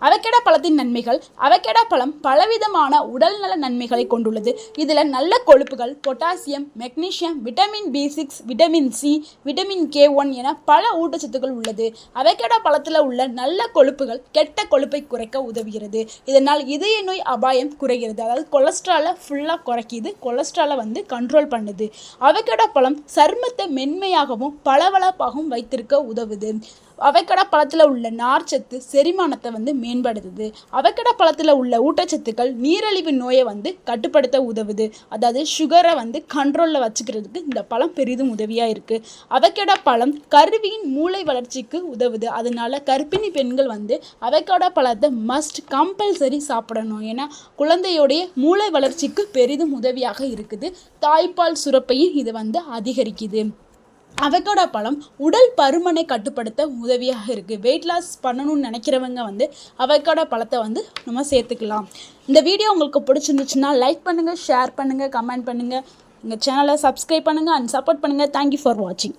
Avocado பழத்தின் நன்மைகள். Avocado பழம் பலவிதமான உடல்நல நன்மைகளை கொண்டுள்ளது. இதில் நல்ல கொழுப்புகள், potassium, magnesium, vitamin B6, vitamin C, vitamin K1 என பல ஊட்டச்சத்துக்கள் உள்ளது. அவகேடோ பழத்தில் உள்ள நல்ல கொழுப்புகள் கெட்ட கொழுப்பை குறைக்க உதவுகிறது. இதனால் இதய நோய் அபாயம் குறைகிறது. அதாவது கொலஸ்ட்ராலை ஃபுல்லாக குறைக்கிது, கொலஸ்ட்ராலை கண்ட்ரோல் பண்ணுது. அவகேடோ பழம் சருமத்தை மென்மையாகவும் பளபளப்பாகவும் வைத்திருக்க உதவுது. அவகேடோ பழத்தில் உள்ள நார்ச்சத்து செரிமானத்தை மேம்படுத்துது. அவகேடோ பழத்தில் உள்ள ஊட்டச்சத்துக்கள் நீரிழிவு நோயை கட்டுப்படுத்த உதவுது. அதாவது சுகரை கண்ட்ரோலில் வச்சுக்கிறதுக்கு இந்த பழம் பெரிதும் உதவியாக இருக்குது. அவகேடோ பழம் கருவியின் மூளை வளர்ச்சிக்கு உதவுது. அதனால கர்ப்பிணி பெண்கள் அவகேடோ பழத்தை கம்பல்சரி சாப்பிடணும். ஏன்னா குழந்தையோடைய மூளை வளர்ச்சிக்கு பெரிதும் உதவியாக இருக்குது. தாய்ப்பால் சுரப்பையும் இது அதிகரிக்குது. அவகேடோ பழம் உடல் பருமனை கட்டுப்படுத்த உதவியாக இருக்குது. வெயிட் லாஸ் பண்ணணும்னு நினைக்கிறவங்க அவகேடோ பழத்தை நம்ம சேர்த்துக்கலாம். இந்த வீடியோ உங்களுக்கு பிடிச்சிருந்துச்சுன்னா லைக் பண்ணுங்கள், ஷேர் பண்ணுங்கள், கமெண்ட் பண்ணுங்கள். எங்கள் சேனலை சப்ஸ்கிரைப் பண்ணுங்கள் அண்ட் சப்போர்ட் பண்ணுங்கள். தேங்க்யூ ஃபார் வாட்சிங்.